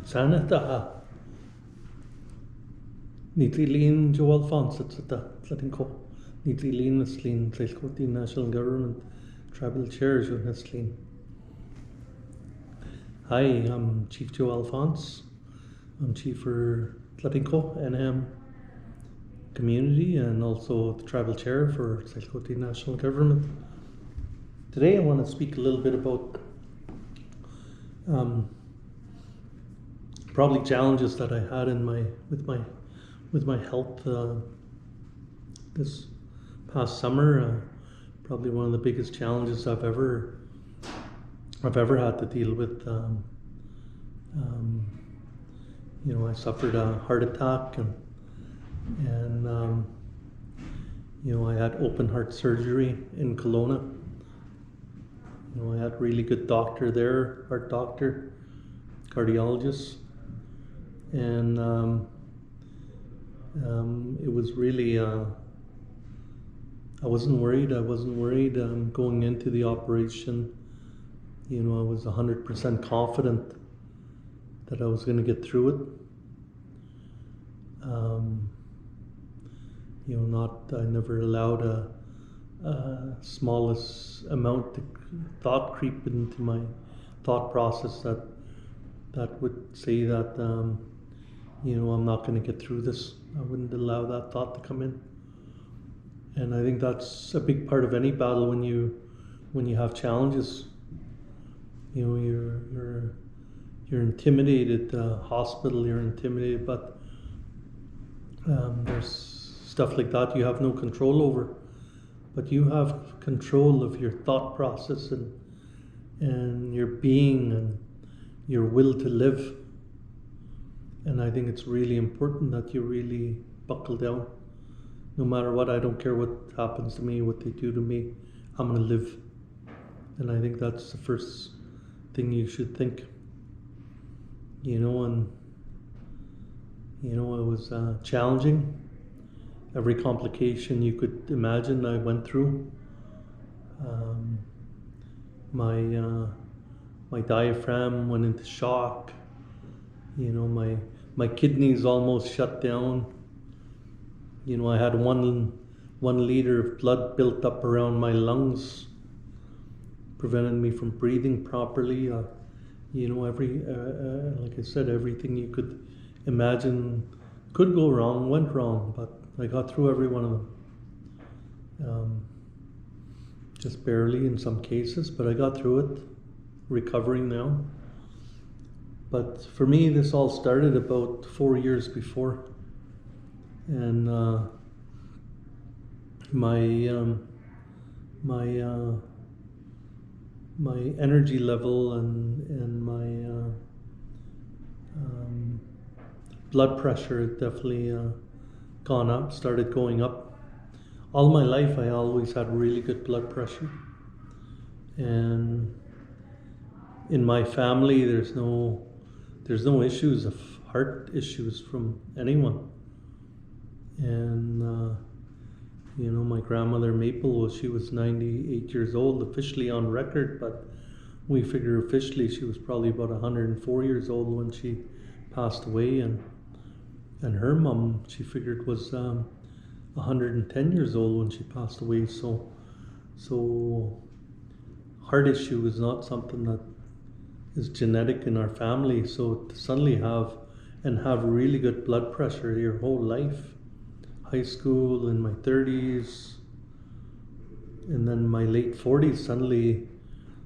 Sana daha Tl'etinqox Joe Alphonse at Tl'etinqox Tl'etinqox National Government Tribal Chair Tl'etinqox. Hi, I'm Chief Joe Alphonse. I'm Chief for Tl'etinqox NM community and also the Tribal Chair for Tl'etinqox National Government. Today I want to speak a little bit about probably challenges that I had in with my health this past summer. Probably one of the biggest challenges I've ever had to deal with. I suffered a heart attack and I had open heart surgery in Kelowna. I had a really good doctor there, heart doctor, cardiologist, and it was really, I wasn't worried. Going into the operation. I was 100% confident that I was going to get through it. I never allowed a smallest amount of thought creep into my thought process that would say that I'm not going to get through this. I wouldn't allow that thought to come in. And I think that's a big part of any battle when you have challenges. You're intimidated. Hospital, you're intimidated, but there's stuff like that you have no control over. But you have control of your thought process and your being and your will to live. And I think it's really important that you really buckle down. No matter what, I don't care what happens to me, what they do to me, I'm going to live. And I think that's the first thing you should think. It was challenging. Every complication you could imagine I went through. My diaphragm went into shock. My kidneys almost shut down. I had one liter of blood built up around my lungs, prevented me from breathing properly. Like I said, everything you could imagine could go wrong, went wrong, but I got through every one of them. Just barely in some cases, but I got through it, recovering now. But for me, this all started about 4 years before. And my energy level and my blood pressure had definitely started going up. All my life I always had really good blood pressure, and in my family there's no issues of heart issues from anyone. And my grandmother Maple, she was 98 years old, officially on record, but we figure officially she was probably about 104 years old when she passed away, and her mom, she figured, was 110 years old when she passed away. So heart issue is not something that is genetic in our family. So to suddenly have really good blood pressure your whole life, high school, in my 30s, and then my late 40s,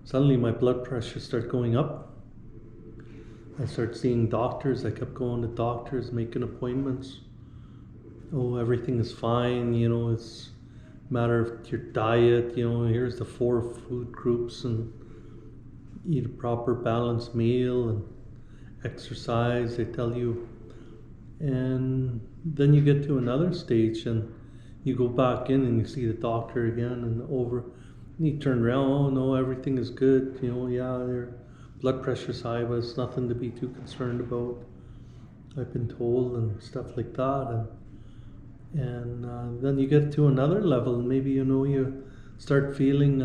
suddenly my blood pressure started going up. I started seeing doctors. I kept going to doctors, making appointments. Oh, everything is fine. It's a matter of your diet. Here's the 4 food groups, and eat a proper balanced meal and exercise, they tell you. And then you get to another stage and you go back in and you see the doctor again, and you turn around, oh no, everything is good. Their blood pressure's high, but it's nothing to be too concerned about, I've been told, and stuff like that. And then you get to another level, and maybe you start feeling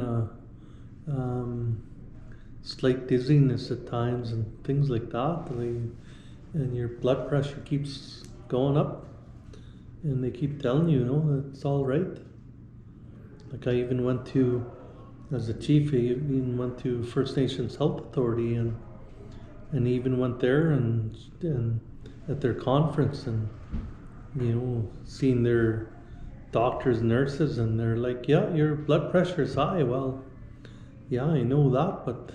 slight dizziness at times and things like that. and your blood pressure keeps going up, and they keep telling you, that it's all right. Like I even went to, as a chief, I even went to First Nations Health Authority, and even went there and at their conference, and seeing their doctors, nurses, and they're like, yeah, your blood pressure is high. Well, yeah, I know that, but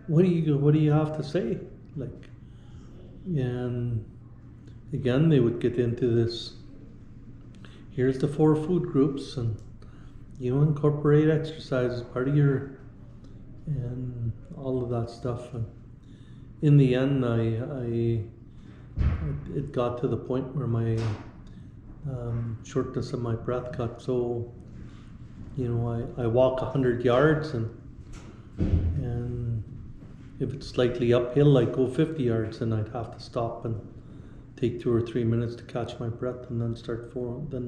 what do you have to say? Like, and again, they would get into this. Here's the 4 food groups, and incorporate exercise as part of your, and all of that stuff. And in the end, it got to the point where my shortness of my breath got so, I walk 100 yards, and if it's slightly uphill, I go 50 yards, and I'd have to stop and take 2 or 3 minutes to catch my breath, and then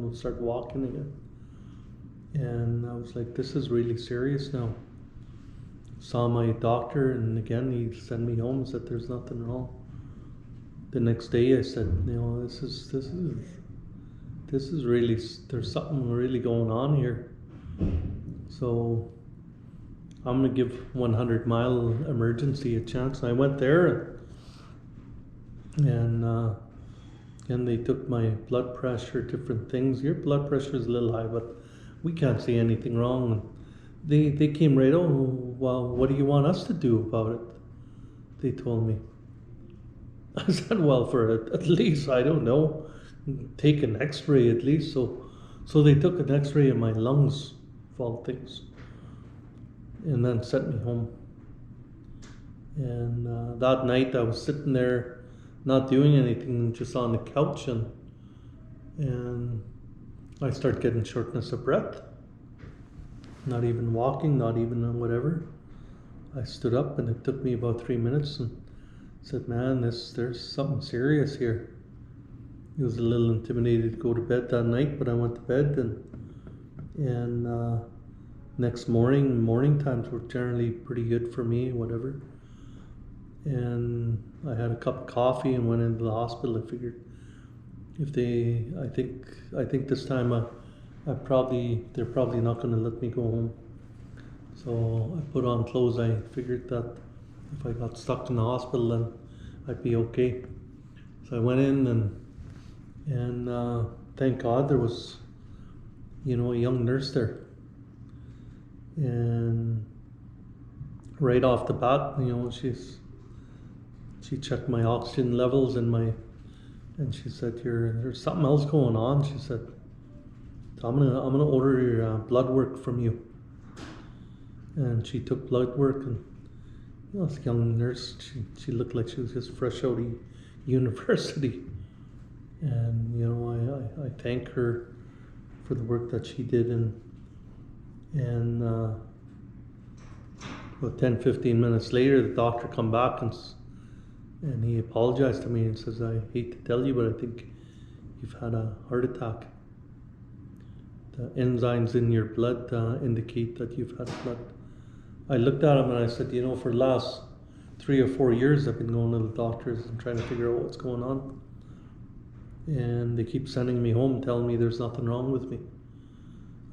we'll start walking again. And I was like, this is really serious now. Saw my doctor, and again he sent me home and said there's nothing wrong. The next day I said, this is really, there's something really going on here. So I'm gonna give 100 Mile Emergency a chance. And I went there, and they took my blood pressure, different things. Your blood pressure is a little high, but we can't see anything wrong. And they came right, oh, well, what do you want us to do about it? They told me. I said, well, at least, I don't know, take an x-ray at least. So they took an x-ray of my lungs, of all things, and then sent me home. And that night I was sitting there not doing anything, just on the couch, and I start getting shortness of breath. Not even walking, not even whatever. I stood up, and it took me about 3 minutes, and said, man, there's something serious here. He was a little intimidated to go to bed that night, but I went to bed, and next morning times were generally pretty good for me, whatever. And I had a cup of coffee and went into the hospital. I figured I think this time they're probably not going to let me go home. So I put on clothes. I figured that if I got stuck in the hospital, then I'd be okay. So I went in, and thank God there was, a young nurse there. And right off the bat, she checked my oxygen levels and she said, there's something else going on. She said, so I'm gonna order your blood work from you. And she took blood work, and this young nurse, she looked like she was just fresh out of university. And I thank her for the work that she did, and about 10-15 minutes later, the doctor come back, and he apologized to me and says, I hate to tell you, but I think you've had a heart attack. The enzymes in your blood indicate that you've had blood. I looked at him and I said, for the last 3 or 4 years, I've been going to the doctors and trying to figure out what's going on. And they keep sending me home, telling me there's nothing wrong with me.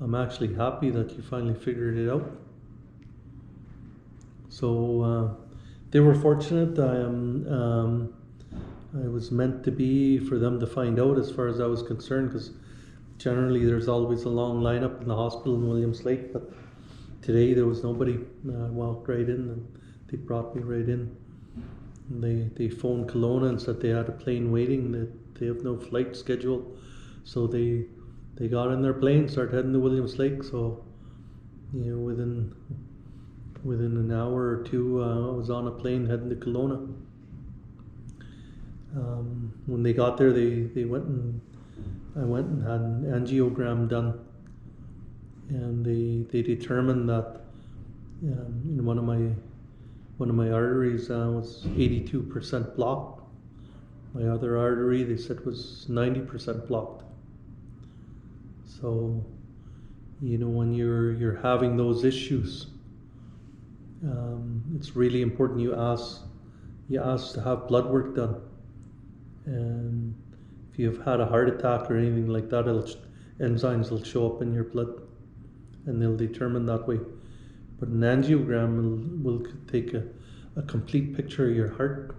I'm actually happy that you finally figured it out. So they were fortunate. I was meant to be for them to find out, as far as I was concerned, because generally there's always a long lineup in the hospital in Williams Lake, but today there was nobody. I walked right in, and they brought me right in. And they phoned Kelowna and said they had a plane waiting, that they have no flight scheduled. So they got in their plane, started heading to Williams Lake. So within an hour or two, I was on a plane heading to Kelowna. When they got there, I went and had an angiogram done, and they determined that in one of my arteries was 82% blocked. My other artery, they said, was 90% blocked. So, when you're having those issues, it's really important you ask to have blood work done. And if you've had a heart attack or anything like that, enzymes will show up in your blood, and they'll determine that way. But an angiogram will take a complete picture of your heart,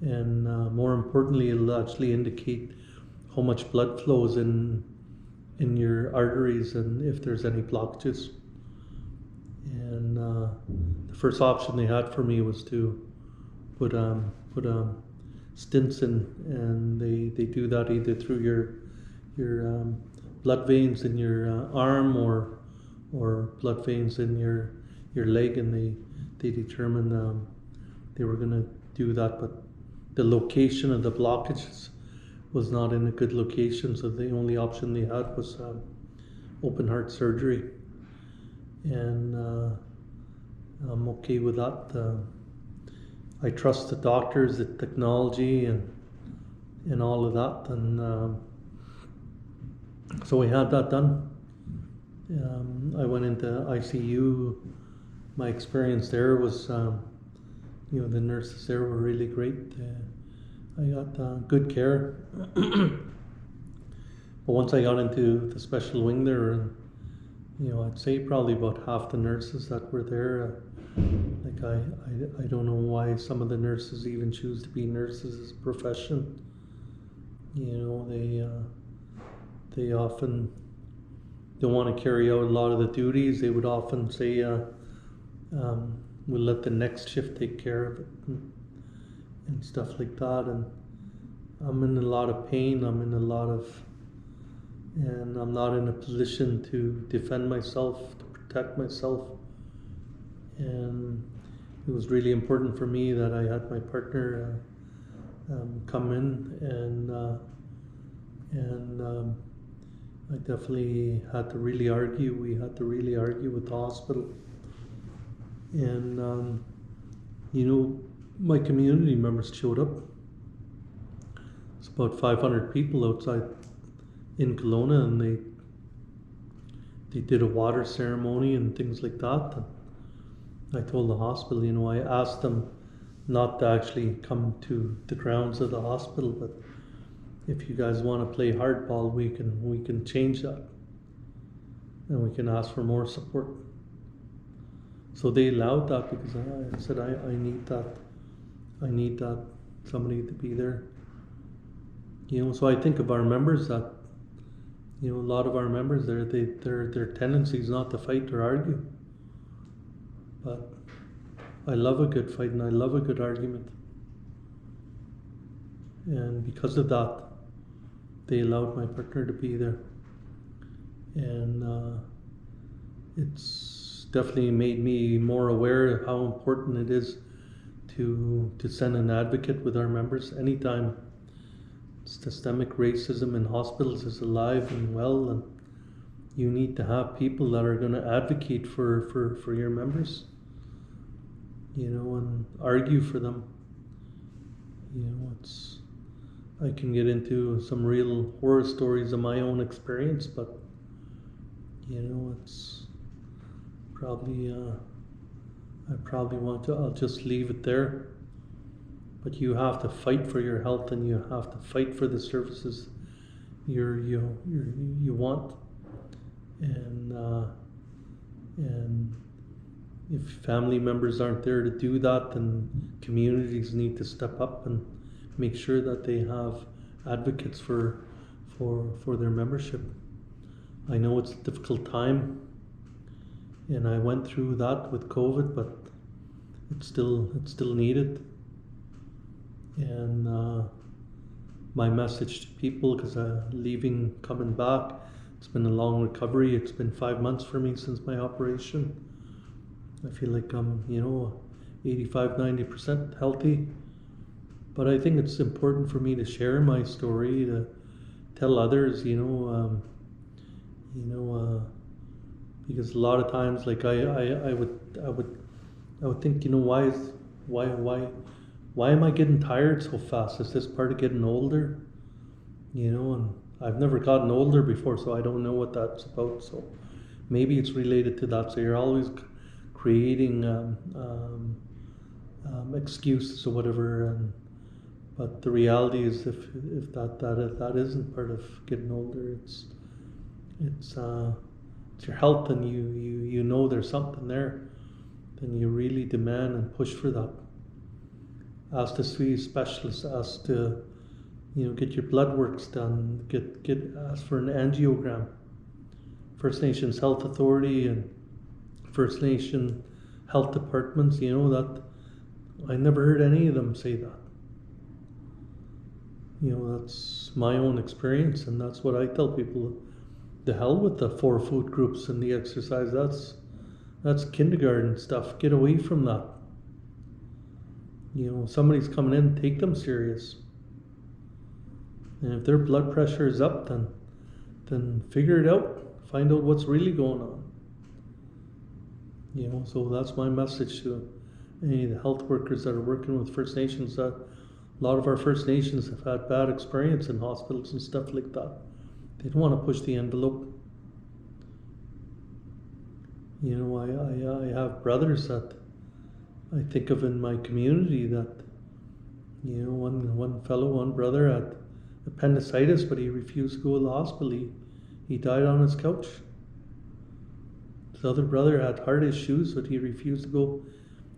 and more importantly, it'll actually indicate how much blood flows in your arteries and if there's any blockages. And the first option they had for me was to put stents in, and they do that either through your blood veins in your arm or blood veins in your leg, and they determined they were going to do that, but the location of the blockages was not in a good location, so the only option they had was open heart surgery, and I'm okay with that. I trust the doctors, the technology, and all of that, and so we had that done. I went into ICU. My experience there was, the nurses there were really great. I got good care. But once I got into the special wing there, I'd say probably about half the nurses that were there, I don't know why some of the nurses even choose to be nurses as a profession. They often don't want to carry out a lot of the duties. They would often say, we'll let the next shift take care of it and stuff like that. And I'm in a lot of pain. And I'm not in a position to defend myself, to protect myself. And it was really important for me that I had my partner come in, and I definitely had to really argue. We had to really argue with the hospital. And, my community members showed up. It's about 500 people outside in Kelowna, and they did a water ceremony and things like that. And I told the hospital, I asked them not to actually come to the grounds of the hospital, but if you guys want to play hardball, we can change that, and we can ask for more support. So they allowed that because I said I need that. I need that somebody to be there. So I think of our members that, a lot of our members there, their tendency is not to fight or argue. But I love a good fight and I love a good argument. And because of that, they allowed my partner to be there. And it's definitely made me more aware of how important it is to send an advocate with our members anytime systemic racism in hospitals is alive and well, and you need to have people that are going to advocate for your members, and argue for them. I can get into some real horror stories of my own experience, but it's probably I'll just leave it there. But you have to fight for your health, and you have to fight for the services you want. And if family members aren't there to do that, then communities need to step up and make sure that they have advocates for their membership. I know it's a difficult time, and I went through that with COVID, but it's still needed. And my message to people, because leaving, coming back, it's been a long recovery. It's been 5 months for me since my operation. I feel like I'm 85-90% healthy, but I think it's important for me to share my story, to tell others, because a lot of times, like I would think, why am I getting tired so fast? Is this part of getting older? And I've never gotten older before, so I don't know what that's about. So maybe it's related to that. So you're always creating excuses or whatever. But the reality is, if that isn't part of getting older, it's your health, and you know there's something there, then you really demand and push for that. Ask to see a specialist, ask to get your blood works done, ask for an angiogram. First Nations Health Authority and First Nation health departments, that I never heard any of them say that. That's my own experience, and that's what I tell people. The hell with the 4 food groups and the exercise. That's kindergarten stuff. Get away from that. Somebody's coming in, take them serious. And if their blood pressure is up, then figure it out. Find out what's really going on. So that's my message to any of the health workers that are working with First Nations. That a lot of our First Nations have had bad experience in hospitals and stuff like that. They don't want to push the envelope. I have brothers that I think of in my community that, one brother had appendicitis, but he refused to go to the hospital. He died on his couch. The other brother had heart issues, but he refused to go.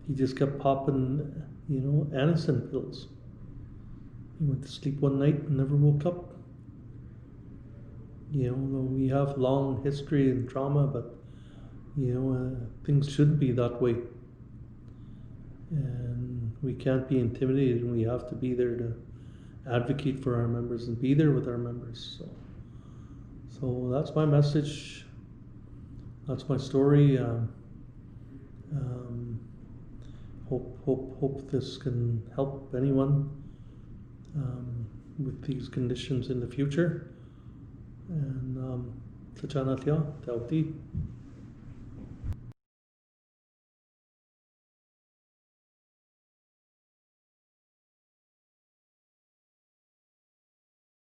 He just kept popping, Anacin pills. He went to sleep one night and never woke up. We have long history and trauma, but things shouldn't be that way. And we can't be intimidated, and we have to be there to advocate for our members and be there with our members. So that's my message. That's my story. Hope this can help anyone with these conditions in the future. And Tl'etinqox.